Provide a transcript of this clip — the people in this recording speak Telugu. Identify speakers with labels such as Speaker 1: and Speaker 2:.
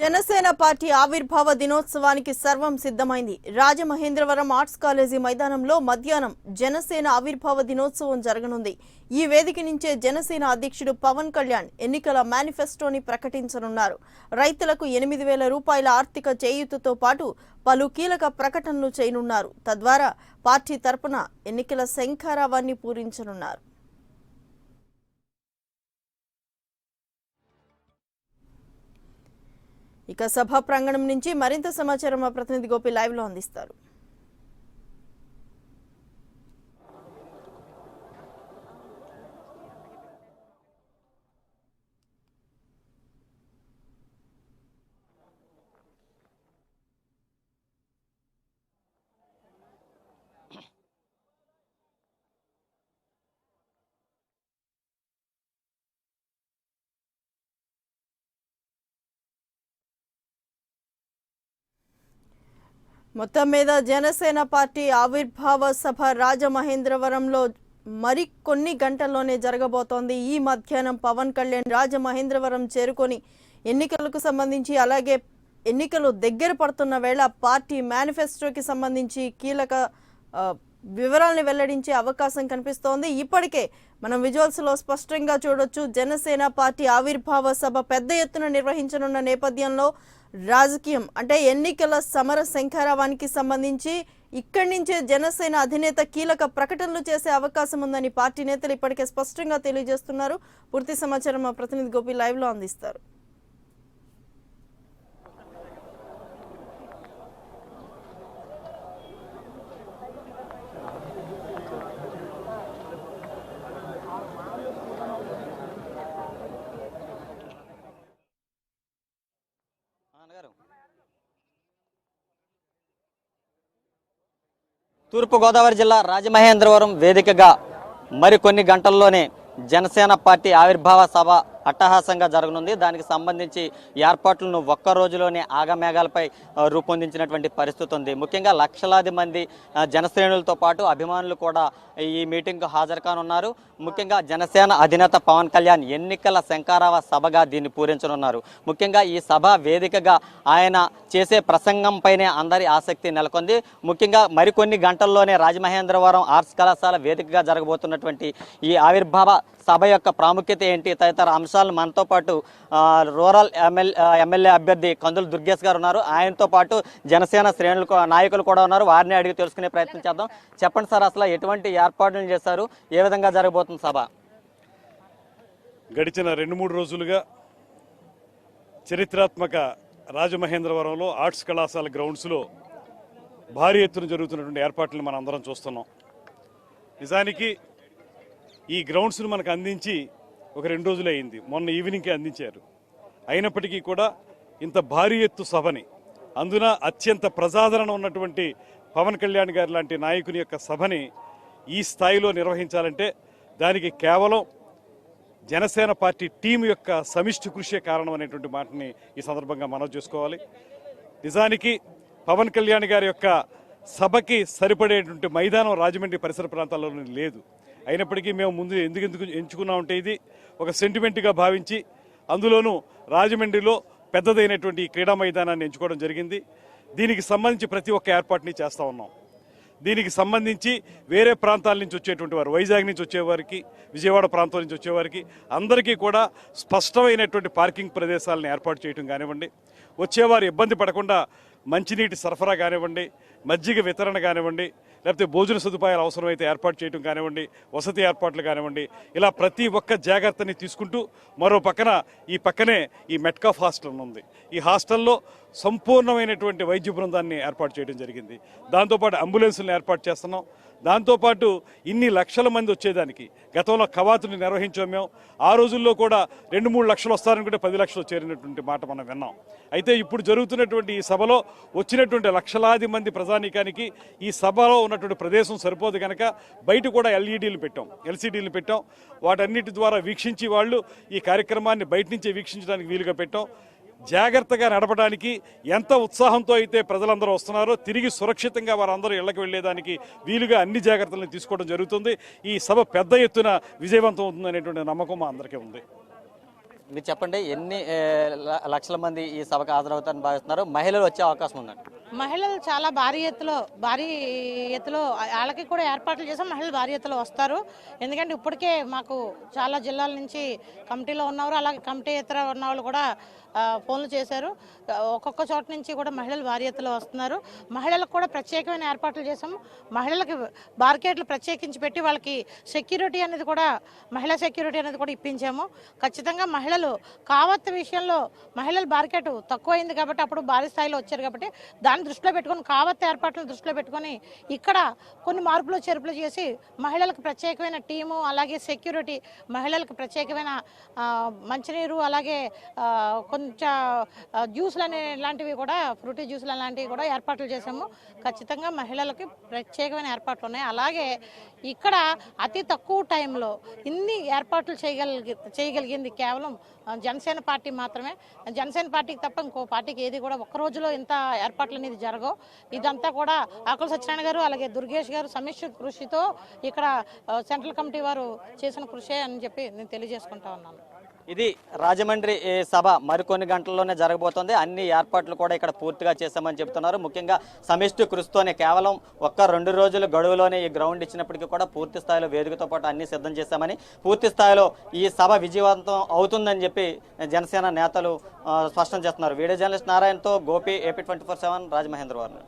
Speaker 1: జనసేన పార్టీ ఆవిర్భావ దినోత్సవానికి సర్వం సిద్ధమైంది. రాజమహేంద్రవరం ఆర్ట్స్ కాలేజీ మైదానంలో మధ్యాహ్నం జనసేన ఆవిర్భావ దినోత్సవం జరగనుంది. ఈ వేదిక నుంచే జనసేన అధ్యక్షుడు పవన్ కళ్యాణ్ ఎన్నికల మేనిఫెస్టోని ప్రకటించనున్నారు. రైతులకు 8,000 రూపాయల ఆర్థిక చేయూతతో పాటు పలు కీలక ప్రకటనలు చేయనున్నారు. తద్వారా పార్టీ తరపున ఎన్నికల శంఖారావాన్ని పూరించనున్నారు. ఇక సభా ప్రాంగణం నుంచి మరింత సమాచారం మా ప్రతినిధి గోపి లైవ్ లో అందిస్తారు. మొత్తం మీద జనసేన పార్టీ ఆవిర్భావ సభ రాజమహేంద్రవరంలో మరికొన్ని గంటల్లోనే జరగబోతోంది. ఈ మధ్యాహ్నం పవన్ కళ్యాణ్ రాజమహేంద్రవరం చేరుకొని ఎన్నికలకు సంబంధించి అలాగే ఎన్నికలు దగ్గర పడుతున్న వేళ పార్టీ మేనిఫెస్టోకి సంబంధించి కీలక వివరాలను వెల్లడించే అవకాశం కనిపిస్తోంది. ఇప్పటికే మనం విజువల్స్ లో స్పష్టంగా చూడొచ్చు. జనసేన పార్టీ ఆవిర్భావ సభ పెద్ద ఎత్తున నిర్వహించనున్న నేపథ్యంలో రాజకీయం అంటే ఎన్నికల సమర శంఖారావానికి సంబంధించి ఇక్కడి నుంచే జనసేన అధినేత కీలక ప్రకటనలు చేసే అవకాశం ఉందని పార్టీ నేతలు ఇప్పటికే స్పష్టంగా తెలియజేస్తున్నారు. పూర్తి సమాచారం మా ప్రతినిధి గోపి లైవ్ లో అందిస్తారు.
Speaker 2: తూర్పుగోదావరి జిల్లా రాజమహేంద్రవరం వేదికగా మరికొన్ని గంటల్లోనే జనసేన పార్టీ ఆవిర్భావ సభ అట్టహాసంగా జరగనుంది. దానికి సంబంధించి ఏర్పాట్లను ఒక్క రోజులోనే ఆగమేఘాలపై రూపొందించినటువంటి పరిస్థితి ఉంది. ముఖ్యంగా లక్షలాది మంది జనశ్రేణులతో పాటు అభిమానులు కూడా ఈ మీటింగ్కు హాజరు కానున్నారు. ముఖ్యంగా జనసేన అధినేత పవన్ కళ్యాణ్ ఎన్నికల శంఖారావ సభగా దీన్ని పూరించనున్నారు. ముఖ్యంగా ఈ సభ వేదికగా ఆయన చేసే ప్రసంగంపైనే అందరి ఆసక్తి నెలకొంది. ముఖ్యంగా మరికొన్ని గంటల్లోనే రాజమహేంద్రవరం ఆర్ట్స్ కళాశాల వేదికగా జరగబోతున్నటువంటి ఈ ఆవిర్భావ సభ యొక్క ప్రాముఖ్యత ఏంటి తదితర అంశాలను మనతో పాటు రూరల్ ఎమ్మెల్యే అభ్యర్థి కందుల దుర్గేష్ గారు ఉన్నారు. ఆయనతో పాటు జనసేన శ్రేణులు నాయకులు కూడా ఉన్నారు. వారిని అడిగి తెలుసుకునే ప్రయత్నం చేద్దాం. చెప్పండి సార్, అసలు ఎటువంటి ఏర్పాట్లు చేశారు, ఏ విధంగా జరగబోతుంది సభ?
Speaker 3: గడిచిన 2-3 రోజులుగా చరిత్రాత్మక రాజమహేంద్రవరంలో ఆర్ట్స్ కళాశాల గ్రౌండ్స్లో భారీ ఎత్తున జరుగుతున్నటువంటి ఏర్పాట్లను మనం అందరం చూస్తున్నాం. నిజానికి ఈ గ్రౌండ్స్ను మనకు అందించి ఒక 2 రోజులు అయింది. మొన్న ఈవినింగ్కే అందించారు. అయినప్పటికీ కూడా ఇంత భారీ ఎత్తు సభని, అందున అత్యంత ప్రజాదరణ ఉన్నటువంటి పవన్ కళ్యాణ్ గారి లాంటి నాయకుని యొక్క సభని ఈ స్థాయిలో నిర్వహించాలంటే దానికి కేవలం జనసేన పార్టీ టీం యొక్క సమిష్టి కృషి కారణం అనేటువంటి మాటని ఈ సందర్భంగా మనవి చేసుకోవాలి. నిజానికి పవన్ కళ్యాణ్ గారి యొక్క సభకి సరిపడేటువంటి మైదానం రాజమండ్రి పరిసర ప్రాంతాల్లో లేదు. అయినప్పటికీ మేము ముందు ఎందుకు ఎంచుకున్నామంటే ఇది ఒక సెంటిమెంట్గా భావించి అందులోనూ రాజమండ్రిలో పెద్దదైనటువంటి ఈ క్రీడా మైదానాన్ని ఎంచుకోవడం జరిగింది. దీనికి సంబంధించి ప్రతి ఒక్క ఏర్పాటుని చేస్తూ ఉన్నాం. దీనికి సంబంధించి వేరే ప్రాంతాల నుంచి వచ్చేటువంటి వారు, వైజాగ్ నుంచి వచ్చేవారికి, విజయవాడ ప్రాంతం నుంచి వచ్చేవారికి అందరికీ కూడా స్పష్టమైనటువంటి పార్కింగ్ ప్రదేశాలను ఏర్పాటు చేయడం కానివ్వండి, వచ్చేవారు ఇబ్బంది పడకుండా మంచినీటి సరఫరా కానివ్వండి, మజ్జిగ వితరణ కానివ్వండి, లేకపోతే భోజన సదుపాయాలు అవసరమైతే ఏర్పాటు చేయడం కానివ్వండి, వసతి ఏర్పాట్లు కానివ్వండి, ఇలా ప్రతి ఒక్క జాగ్రత్తని తీసుకుంటూ మరో పక్కన ఈ పక్కనే ఈ మెట్కాఫ్ హాస్టల్ ఉంది. ఈ హాస్టల్లో సంపూర్ణమైనటువంటి వైద్య బృందాన్ని ఏర్పాటు చేయడం జరిగింది. దాంతోపాటు అంబులెన్సులను ఏర్పాటు చేస్తున్నాం. దాంతోపాటు ఇన్ని లక్షల మంది వచ్చేదానికి గతంలో కవాతుని నిర్వహించాం మేము. ఆ రోజుల్లో కూడా 2-3 లక్షలు వస్తారనుకుంటే 10 లక్షలు చేరినటువంటి మాట మనం విన్నాం. అయితే ఇప్పుడు జరుగుతున్నటువంటి ఈ సభలో వచ్చినటువంటి లక్షలాది మంది ప్రజానీకానికి ఈ సభలో ఉన్నటువంటి ప్రదేశం సరిపోదు కనుక బయట కూడా ఎల్సీడీలు పెట్టాం. వాటన్నిటి ద్వారా వీక్షించి వాళ్ళు ఈ కార్యక్రమాన్ని బయట నుంచే వీక్షించడానికి వీలుగా పెట్టాం. జాగ్రత్తగా నడపడానికి ఎంత ఉత్సాహంతో అయితే ప్రజలందరూ వస్తున్నారో తిరిగి సురక్షితంగా వారందరూ ఇళ్లకు వెళ్లేదానికి వీలుగా అన్ని జాగ్రత్తలను తీసుకోవడం జరుగుతుంది. ఈ సభ పెద్ద ఎత్తున విజయవంతం అవుతుందనేటువంటి నమ్మకం మా అందరికీ ఉంది.
Speaker 2: మీరు చెప్పండి, ఎన్ని లక్షల మంది ఈ సభకు హాజరవుతారని భావిస్తున్నారు? మహిళలు వచ్చే అవకాశం ఉందండి?
Speaker 4: మహిళలు చాలా భారీ ఎత్తులో వాళ్ళకి కూడా ఏర్పాట్లు చేసాం. మహిళలు భారీ ఎత్తులో వస్తారు. ఎందుకంటే ఇప్పటికే మాకు చాలా జిల్లాల నుంచి కమిటీలో ఉన్నవారు, అలాగే కమిటీ ఇతర ఉన్న వాళ్ళు కూడా ఫోన్లు చేశారు. ఒక్కొక్క చోట నుంచి కూడా మహిళలు భారీ ఎత్తులో వస్తున్నారు. మహిళలకు కూడా ప్రత్యేకమైన ఏర్పాట్లు చేసాము. మహిళలకి బార్కెట్లు ప్రత్యేకించి పెట్టి వాళ్ళకి సెక్యూరిటీ అనేది కూడా, మహిళా సెక్యూరిటీ అనేది కూడా ఇప్పించాము. ఖచ్చితంగా మహిళలు కావత్ విషయంలో మహిళల బార్కెట్ తక్కువైంది కాబట్టి అప్పుడు భారీ స్థాయిలో వచ్చారు కాబట్టి దాన్ని దృష్టిలో పెట్టుకొని, కావత్ ఏర్పాట్లను దృష్టిలో పెట్టుకొని ఇక్కడ కొన్ని మార్పులు చేర్పులు చేసి మహిళలకు ప్రత్యేకమైన టీము, అలాగే సెక్యూరిటీ, మహిళలకు ప్రత్యేకమైన మంచినీరు, అలాగే కొంచెం జ్యూస్లు ఇలాంటివి కూడా, ఫ్రూటీ జ్యూస్లు అలాంటివి కూడా ఏర్పాట్లు చేసాము. ఖచ్చితంగా మహిళలకి ప్రత్యేకమైన ఏర్పాట్లు ఉన్నాయి. అలాగే ఇక్కడ అతి తక్కువ టైంలో ఇన్ని ఏర్పాట్లు చేయగలిగింది కేవలం జనసేన పార్టీ మాత్రమే. జనసేన పార్టీకి తప్ప ఇంకో పార్టీకి ఏది కూడా ఒక్క రోజులో ఇంత ఏర్పాట్లు అనేది జరగవు. ఇదంతా కూడా ఆకుల సత్యనారాయణ గారు, అలాగే దుర్గేష్ గారు సమిష్టి కృషితో ఇక్కడ సెంట్రల్ కమిటీ వారు చేసిన కృషి అని చెప్పి నేను తెలియజేసుకుంటా ఉన్నాను.
Speaker 2: ఇది రాజమండ్రి సభ మరికొన్ని గంటల్లోనే జరగబోతోంది. అన్ని ఏర్పాట్లు కూడా ఇక్కడ పూర్తిగా చేశామని చెప్తున్నారు. ముఖ్యంగా సమిష్టి కృషితోనే కేవలం 1-2 రోజుల గడువులోనే ఈ గ్రౌండ్ ఇచ్చినప్పటికీ కూడా పూర్తి స్థాయిలో వేదికతో పాటు అన్ని సిద్ధం చేశామని, పూర్తి స్థాయిలో ఈ సభ విజయవంతం అవుతుందని చెప్పి జనసేన నేతలు స్పష్టం చేస్తున్నారు. వీడియో జర్నలిస్ట్ నారాయణతో గోపి, AP 24/7, రాజమహేంద్రవరం.